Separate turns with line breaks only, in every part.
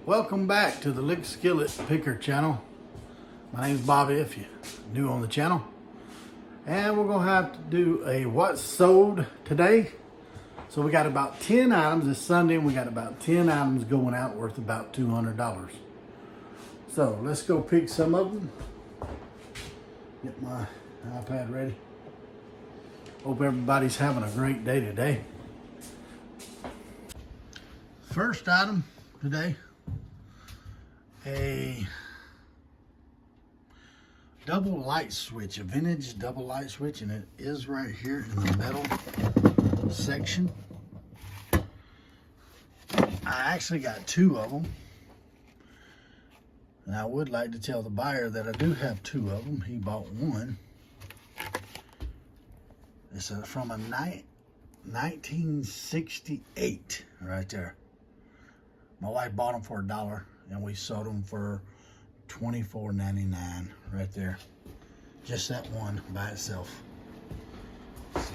Welcome back to the Lick Skillet Picker channel. My name's Bobby if you're new on the channel. And we're gonna have to do a what sold today. So we got about 10 items this Sunday, and we got about 10 items going out worth about $200. So let's go pick some of them. Get my iPad ready. Hope everybody's having a great day today. First item today, a double light switch, a vintage double light switch, and it is right here in the metal section. I actually got two of them, and I would like to tell the buyer that I do have two of them. He bought one. It's from a 1968 right there. My wife bought them for $1, and we sold them for $24.99 right there. Just that one by itself. So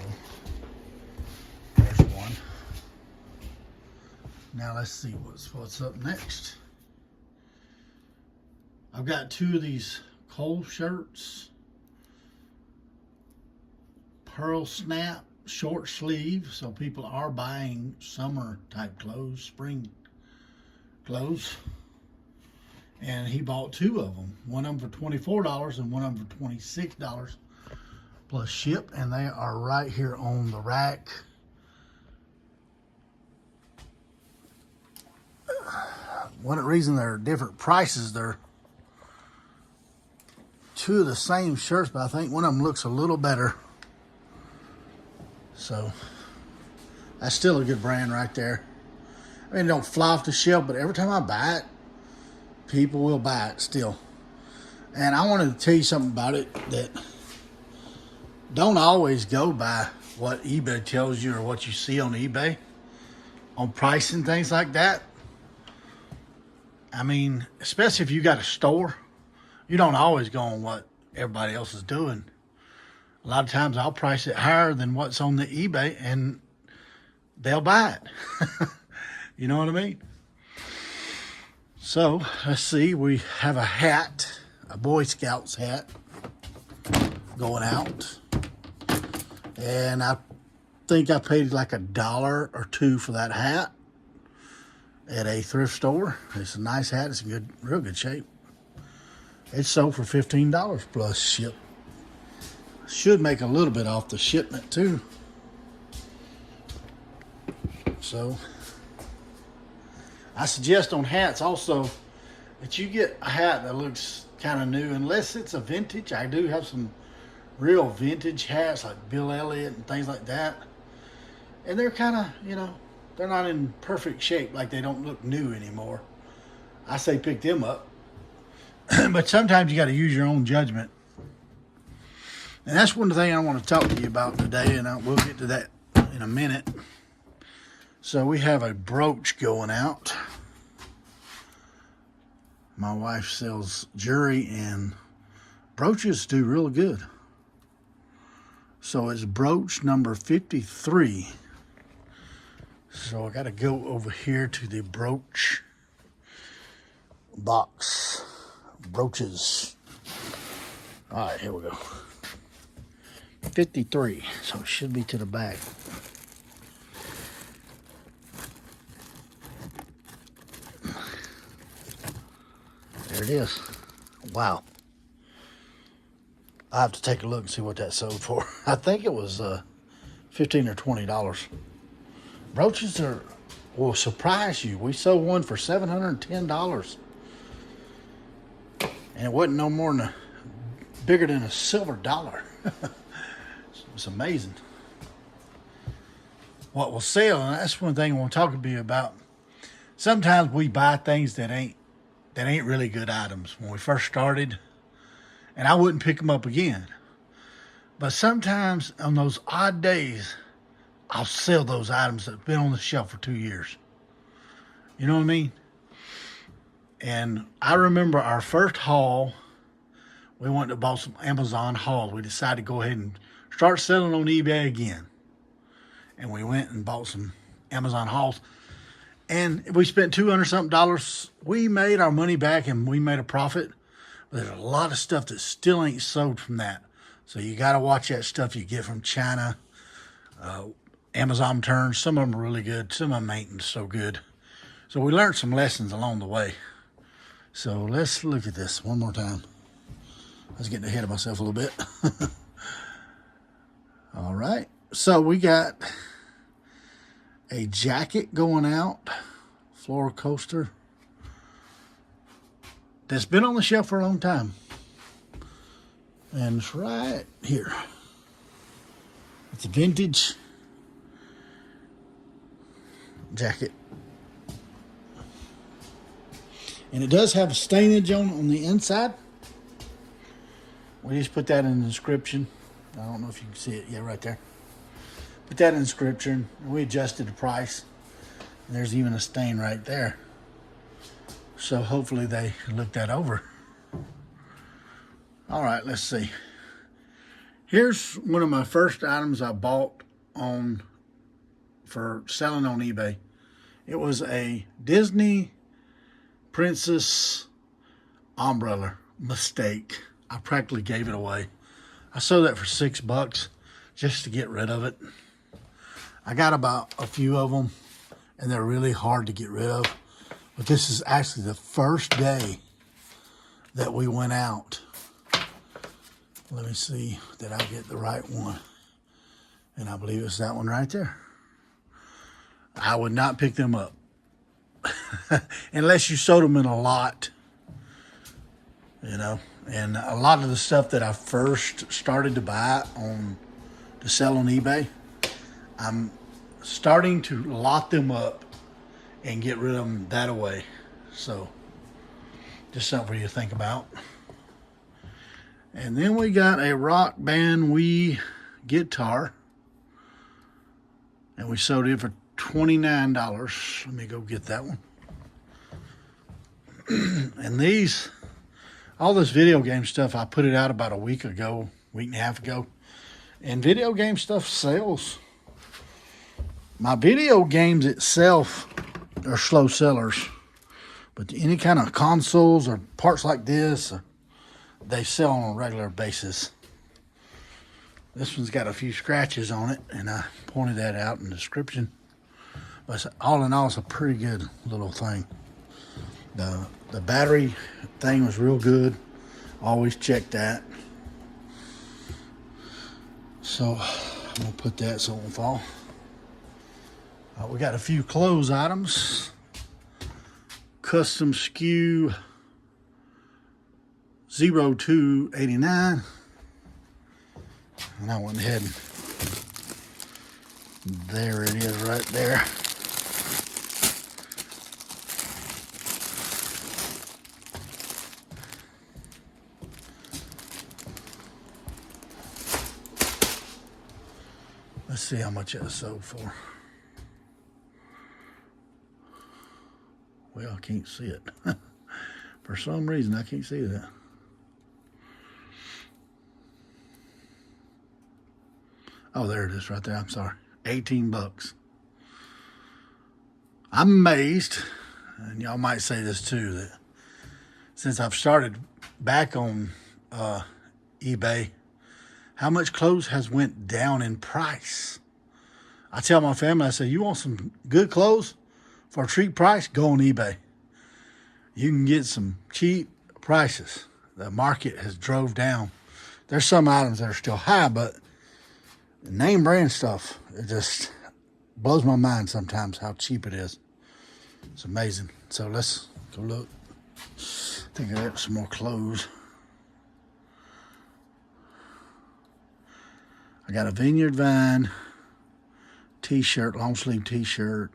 there's one. Now let's see what's up next. I've got two of these Cole shirts. Pearl snap, short sleeve, so people are buying summer type clothes, spring clothes. And he bought two of them. One of them for $24 and one of them for $26 plus ship. And they are right here on the rack. One reason they're different prices, they're two of the same shirts, but I think one of them looks a little better. So that's still a good brand right there. I mean, it don't fly off the shelf, but every time I buy it, people will buy it still. And I wanted to tell you something about it, that don't always go by what eBay tells you or what you see on eBay on price and things like that. I mean, especially if you got a store, you don't always go on what everybody else is doing. A lot of times I'll price it higher than what's on the eBay and they'll buy it. You know what I mean? So let's see, we have a hat, a Boy Scouts hat going out. And I think I paid like $1 or $2 for that hat at a thrift store. It's a nice hat, it's in good, real good shape. It's sold for $15 plus ship. Should make a little bit off the shipment too. So I suggest on hats also that you get a hat that looks kind of new, unless it's a vintage. I do have some real vintage hats like Bill Elliott and things like that. And they're kind of, you know, they're not in perfect shape, like they don't look new anymore. I say pick them up. But sometimes you got to use your own judgment. And that's one thing I want to talk to you about today, and we'll get to that in a minute. So we have a brooch going out. My wife sells jewelry, and brooches do real good. So it's brooch number 53. So I got to go over here to the brooch box. Brooches. All right, here we go. 53, so it should be to the back. There it is. Wow. I have to take a look and see what that sold for. I think it was $15 or $20. Brooches will surprise you. We sold one for $710. And it wasn't no more than bigger than a silver dollar. It's amazing what will sell, and that's one thing I want to talk to you about. Sometimes we buy things that ain't really good items when we first started, and I wouldn't pick them up again. But sometimes on those odd days, I'll sell those items that have been on the shelf for 2 years. You know what I mean? And I remember our first haul, we went to buy some Amazon hauls. We decided to go ahead and start selling on eBay again. And we went and bought some Amazon hauls. And we spent $200 something. We made our money back and we made a profit. But there's a lot of stuff that still ain't sold from that. So you got to watch that stuff you get from China. Amazon returns. Some of them are really good. Some of them ain't so good. So we learned some lessons along the way. So let's look at this one more time. I was getting ahead of myself a little bit. All right. So we got a jacket going out. Floor coaster. That's been on the shelf for a long time. And it's right here. It's a vintage jacket. And it does have a stainage on the inside. We just put that in the description. I don't know if you can see it. Yeah, right there. Put that in the description. We adjusted the price. And there's even a stain right there. So hopefully they look that over. All right, let's see. Here's one of my first items I bought for selling on eBay. It was a Disney Princess umbrella. Mistake. I practically gave it away. I sold that for $6 just to get rid of it. I got about a few of them, and they're really hard to get rid of. But this is actually the first day that we went out. Let me see that I get the right one. And I believe it's that one right there. I would not pick them up. Unless you sold them in a lot. You know. And a lot of the stuff that I first started to buy to sell on eBay, I'm starting to lot them up and get rid of them that way. So, just something for you to think about. And then we got a Rock Band Wii guitar. And we sold it for $29. Let me go get that one. And all this video game stuff, I put it out about a week and a half ago. And video game stuff sells. My video games itself are slow sellers. But any kind of consoles or parts like this, they sell on a regular basis. This one's got a few scratches on it, and I pointed that out in the description. But all in all, it's a pretty good little thing. The battery thing was real good. Always check that. So I'm going to put that so it won't fall. We got a few clothes items. Custom SKU 0289. And I went ahead and there it is right there. Let's see how much that sold for. Well, I can't see it. For some reason, I can't see that. Oh, there it is right there. I'm sorry. $18. I'm amazed, and y'all might say this too, that since I've started back on eBay, how much clothes has went down in price. I tell my family, I say, you want some good clothes for a cheap price? Go on eBay. You can get some cheap prices. The market has drove down. There's some items that are still high, but the name brand stuff, it just blows my mind sometimes how cheap it is. It's amazing. So let's go look. I think I got some more clothes. I got a Vineyard Vine t-shirt, long sleeve t-shirt.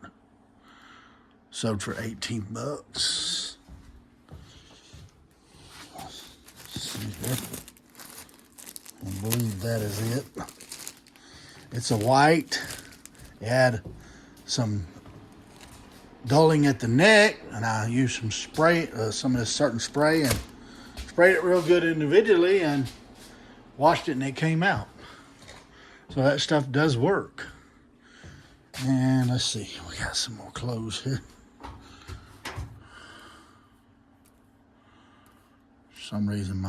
Sold for $18. See here. I believe that is it. It's a white. It had some dulling at the neck, and I used some spray, some of this certain spray, and sprayed it real good individually, and washed it, and it came out. So that stuff does work. And let's see, we got some more clothes here. some reason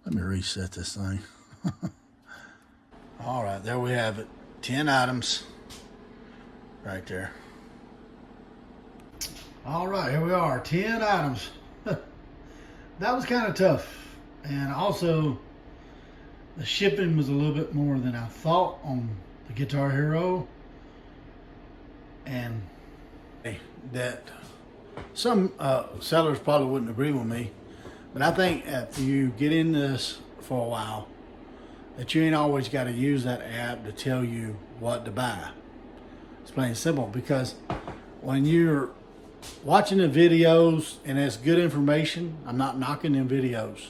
let me reset this thing. All right, there we have it. 10 items right there. All right, here we are, 10 items. That was kind of tough. And also, the shipping was a little bit more than I thought on the Guitar Hero. And that some sellers probably wouldn't agree with me. But I think if you get in this for a while, that you ain't always got to use that app to tell you what to buy. It's plain and simple, because when you're watching the videos and it's good information, I'm not knocking them videos.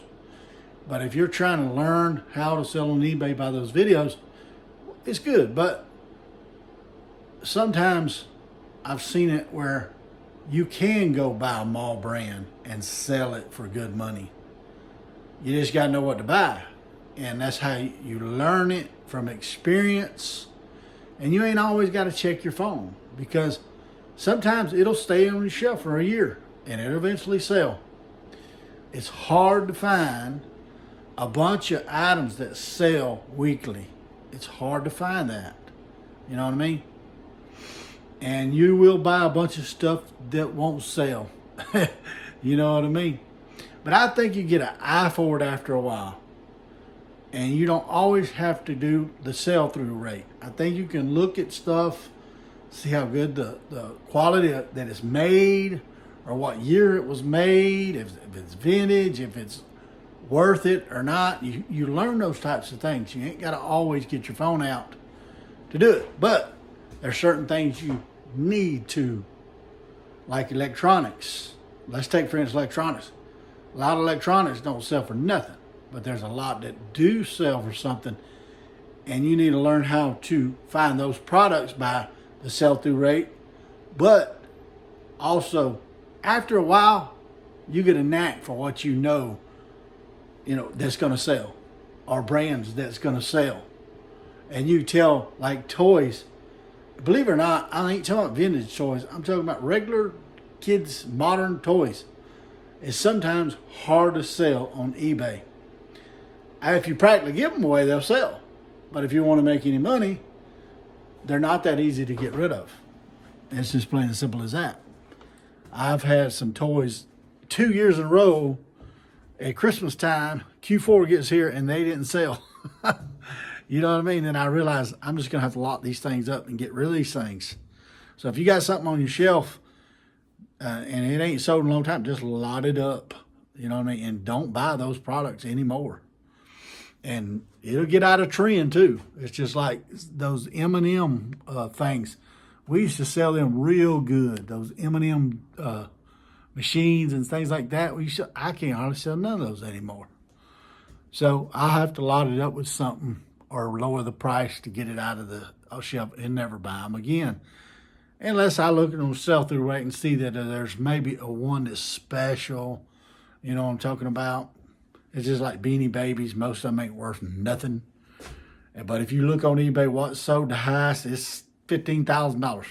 But if you're trying to learn how to sell on eBay by those videos, it's good. But sometimes I've seen it where you can go buy a mall brand and sell it for good money. You just got to know what to buy. And that's how you learn it, from experience. And you ain't always got to check your phone, because sometimes it'll stay on your shelf for a year and it'll eventually sell. It's hard to find a bunch of items that sell weekly. It's hard to find that. You know what I mean? And you will buy a bunch of stuff that won't sell. You know what I mean? But I think you get an eye for it after a while. And you don't always have to do the sell-through rate. I think you can look at stuff, see how good the quality that it's made, or what year it was made, if it's vintage, if it's worth it or not. You learn those types of things. You ain't got to always get your phone out to do it. But there's certain things you need to, like electronics. Let's take, for instance, electronics. A lot of electronics don't sell for nothing, but there's a lot that do sell for something, and you need to learn how to find those products by the sell-through rate. But also, after a while, you get a knack for what you know that's going to sell, or brands that's going to sell. And you tell, like toys, believe it or not, I ain't talking about vintage toys. I'm talking about regular kids' modern toys. It's sometimes hard to sell on eBay. If you practically give them away, they'll sell. But if you want to make any money, they're not that easy to get rid of. It's just plain and simple as that. I've had some toys 2 years in a row at Christmas time. Q4 gets here and they didn't sell. You know what I mean? And I realized I'm just going to have to lock these things up and get rid of these things. So if you got something on your shelf and it ain't sold in a long time, just lot it up. You know what I mean? And don't buy those products anymore. And it'll get out of trend too. It's just like those M&M things. We used to sell them real good. Those M&M machines and things like that. I can't hardly sell none of those anymore. So I'll have to lot it up with something or lower the price to get it out of the shelf and never buy them again. Unless I look at them sell-through rate and see that there's maybe a one that's special. You know what I'm talking about? It's just like Beanie Babies. Most of them ain't worth nothing. But if you look on eBay, what's sold the highest, it's $15,000.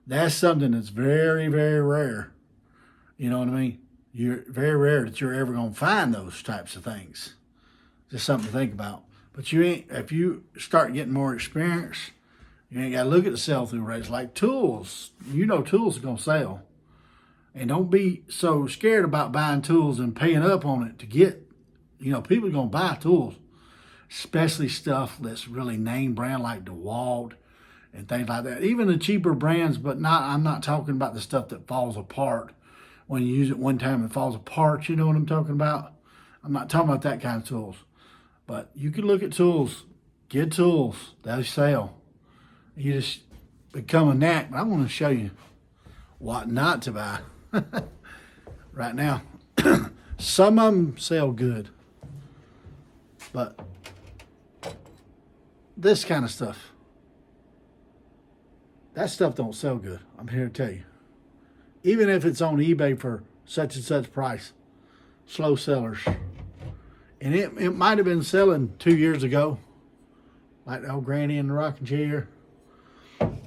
That's something that's very, very rare. You know what I mean? You're very rare that you're ever going to find those types of things. Just something to think about. But if you start getting more experience, you ain't got to look at the sell-through rates. Like tools, tools are going to sell. And don't be so scared about buying tools and paying up on it to get, people are going to buy tools, especially stuff that's really name brand like DeWalt and things like that. Even the cheaper brands, but I'm not talking about the stuff that falls apart. When you use it one time, it falls apart. You know what I'm talking about? I'm not talking about that kind of tools. But you can look at tools, get tools, they sell. You just become a knack. But I want to show you what not to buy right now. Some of them sell good, but this kind of stuff, that stuff don't sell good. I'm here to tell you. Even if it's on eBay for such and such price, slow sellers. And it might have been selling 2 years ago, like the old granny in the rocking chair.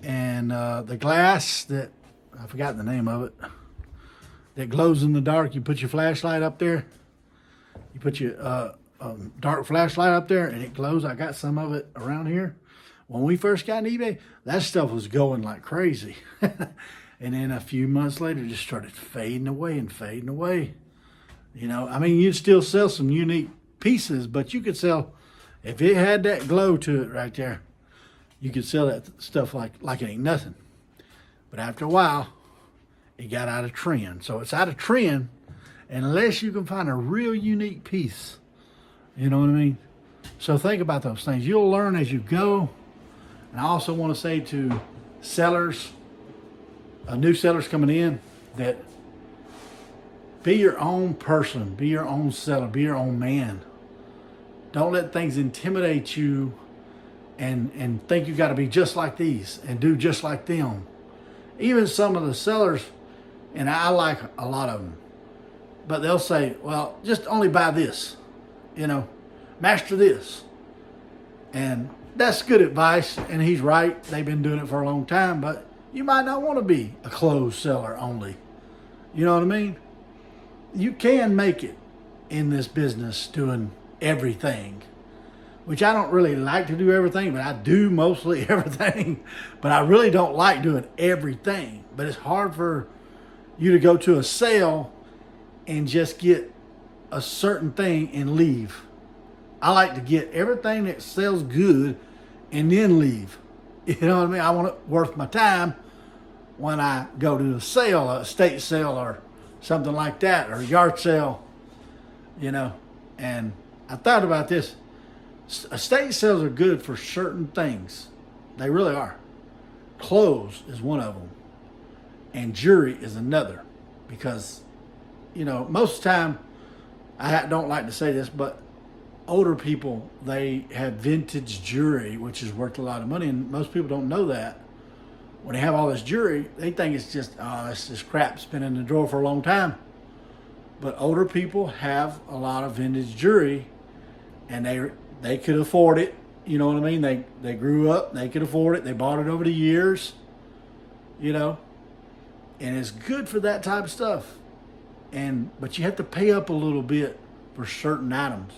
And the glass that, I forgot the name of it, that glows in the dark. You put your flashlight up there. You put your dark flashlight up there and it glows. I got some of it around here. When we first got on eBay, that stuff was going like crazy. And then a few months later, it just started fading away and fading away. You know, I mean, you'd still sell some unique pieces, but you could sell, if it had that glow to it right there, you could sell that stuff like it ain't nothing. But after a while, it got out of trend. So it's out of trend unless you can find a real unique piece. You know what I mean? So think about those things. You'll learn as you go. And I also want to say to sellers, new sellers coming in, that be your own person, be your own seller, be your own man. Don't let things intimidate you and think you got to be just like these and do just like them. Even some of the sellers, and I like a lot of them, but they'll say, well, just only buy this, you know, master this. And that's good advice, and he's right. They've been doing it for a long time, but you might not want to be a clothes seller only. You know what I mean? You can make it in this business doing everything, which I don't really like to do everything, but I do mostly everything. But I really don't like doing everything. But it's hard for you to go to a sale and just get a certain thing and leave. I like to get everything that sells good and then leave. You know what I mean? I want it worth my time when I go to a sale, a estate sale or something like that, or a yard sale, you know. And I thought about this. Estate sales are good for certain things. They really are. Clothes is one of them. And jewelry is another. Because, you know, most of the time, I don't like to say this, but older people, they have vintage jewelry, which is worth a lot of money. And most people don't know that. When they have all this jewelry, they think it's just, oh, it's just crap. It's been in the drawer for a long time. But older people have a lot of vintage jewelry, and they could afford it. You know what I mean? They grew up, they could afford it. They bought it over the years, you know. And it's good for that type of stuff. But you have to pay up a little bit for certain items.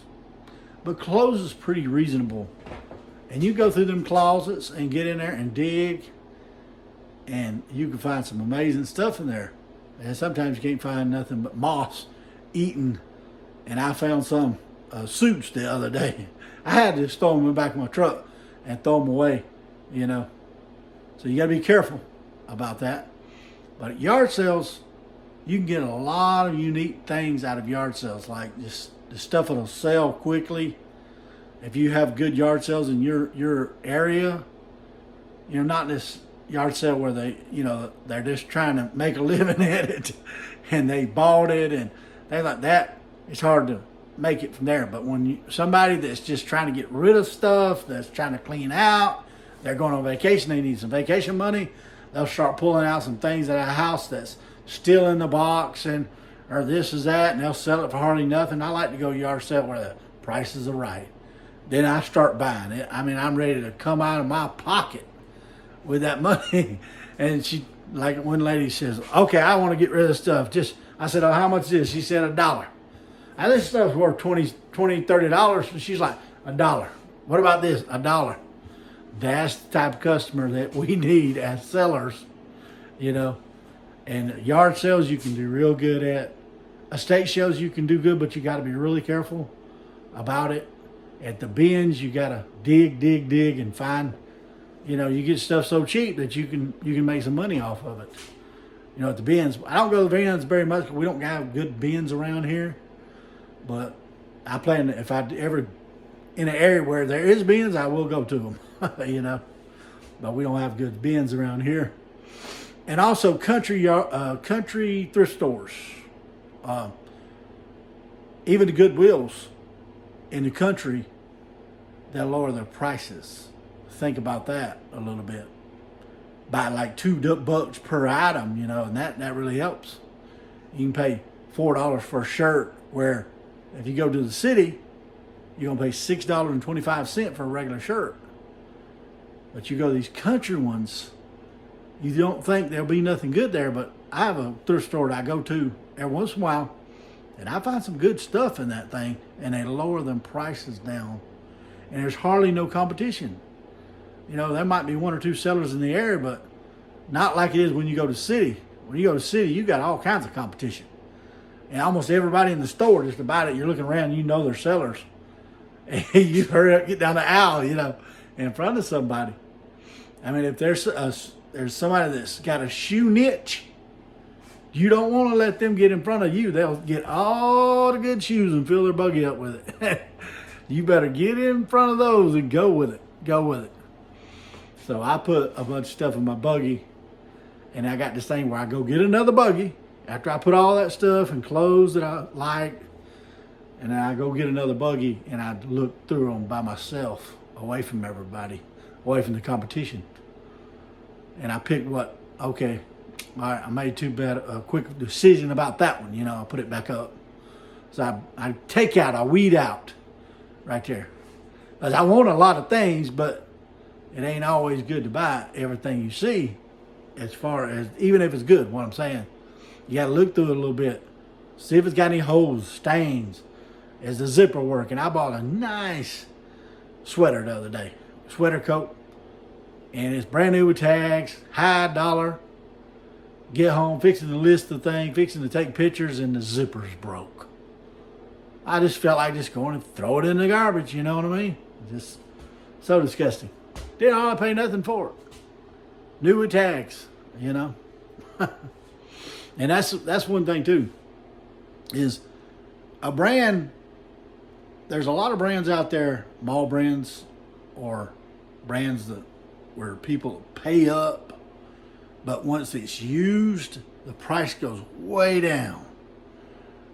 But clothes is pretty reasonable. And you go through them closets and get in there and dig, and you can find some amazing stuff in there. And sometimes you can't find nothing but moss eaten. And I found some suits the other day. I had to just throw them in the back of my truck and throw them away, you know. So you got to be careful about that. But at yard sales, you can get a lot of unique things out of yard sales, like just the stuff that'll sell quickly. If you have good yard sales in your area, you know, not this yard sale where they're just trying to make a living at it and they bought it and things like that, it's hard to make it from there. But when somebody that's just trying to get rid of stuff, that's trying to clean out, they're going on vacation, they need some vacation money, they'll start pulling out some things at a house that's still in the box or this is that, and they'll sell it for hardly nothing. I like to go yard sale where the prices are right. Then I start buying it. I mean, I'm ready to come out of my pocket with that money. And she, like one lady says, okay, I want to get rid of the stuff. I said, oh, how much is this? She said $1. Now this stuff's worth $20, $30. And she's like, $1. What about this? $1. That's the type of customer that we need as sellers, you know. And yard sales you can do real good at. Estate shows you can do good, but you got to be really careful about it. At the bins, you got to dig and find. You know, you get stuff so cheap that you can make some money off of it. You know, at the bins, I don't go to the bins very much because we don't have good bins around here. But I plan, if I ever in an area where there is bins, I will go to them. You know, but we don't have good bins around here. And also country thrift stores, even the Goodwills in the country, they'll lower their prices. Think about that a little bit. Buy like $2 per item, you know, and that really helps. You can pay $4 for a shirt, where if you go to the city, you're gonna pay $6.25 for a regular shirt. But you go to these country ones, you don't think there'll be nothing good there, but I have a thrift store that I go to every once in a while, and I find some good stuff in that thing, and they lower them prices down, and there's hardly no competition. You know, there might be one or two sellers in the area, but not like it is when you go to the city. When you go to the city, you got all kinds of competition. And almost everybody in the store, just about it, you're looking around, you know they're sellers. And you hurry up, get down the aisle, you know, in front of somebody. I mean, if there's somebody that's got a shoe niche, you don't want to let them get in front of you. They'll get all the good shoes and fill their buggy up with it. You better get in front of those and go with it. Go with it. So I put a bunch of stuff in my buggy, and I got this thing where I go get another buggy after I put all that stuff and clothes that I like, and then I go get another buggy and I look through them by myself, away from everybody, away from the competition. And I picked okay, all right, I made a quick decision about that one, you know, I put it back up. So I weed out right there. Because I want a lot of things, but it ain't always good to buy everything you see, as far as, even if it's good, what I'm saying. You got to look through it a little bit. See if it's got any holes, stains. Is the zipper working? I bought a nice sweater the other day. Sweater coat. And it's brand new with tags, high dollar. Get home, fixing to list the thing, fixing to take pictures, and the zipper's broke. I just felt like just going and throw it in the garbage, you know what I mean? Just so disgusting. Didn't hardly pay nothing for it. New with tags, you know. And that's one thing too, is a brand, there's a lot of brands out there, mall brands or brands where people pay up, but once it's used, the price goes way down.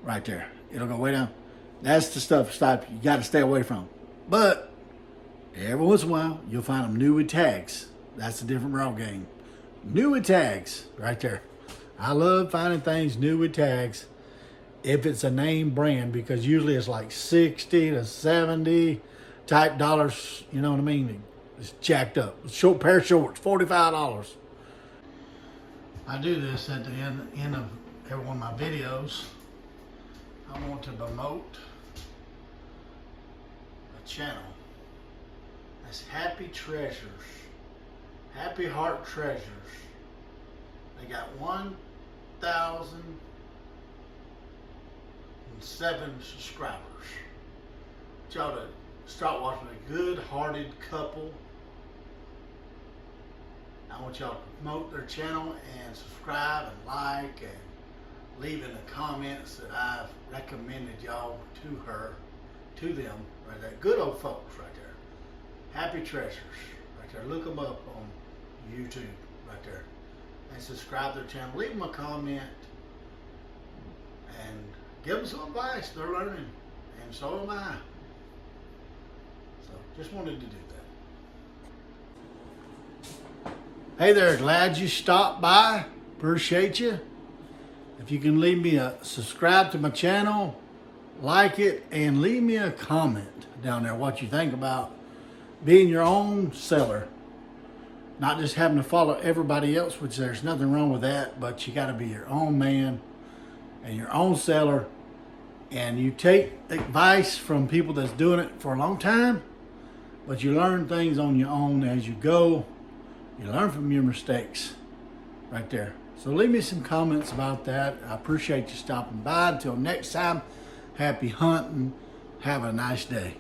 Right there. It'll go way down. That's the stuff you got to stay away from. But every once in a while, you'll find them new with tags. That's a different ball game. New with tags, right there. I love finding things new with tags if it's a name brand, because usually it's like 60 to 70 type dollars, you know what I mean? It's jacked up. Short pair of shorts, $45. I do this at the end of every one of my videos. I want to promote a channel that's Happy Treasures. Happy Heart Treasures. They got 1,007 subscribers. Y'all to start watching a good-hearted couple. I want y'all to promote their channel and subscribe and like and leave in the comments that I've recommended y'all to them, right there. Good old folks right there. Happy Treasures, right there. Look them up on YouTube, right there. And subscribe to their channel. Leave them a comment and give them some advice. They're learning, and so am I. So just wanted to do that. Hey there, glad you stopped by. Appreciate you. If you can leave me subscribe to my channel, like it, and leave me a comment down there what you think about being your own seller. Not just having to follow everybody else, which there's nothing wrong with that, but you got to be your own man and your own seller. And you take advice from people that's doing it for a long time, but you learn things on your own as you go. You learn from your mistakes right there. So leave me some comments about that. I appreciate you stopping by. Until next time, happy hunting. Have a nice day.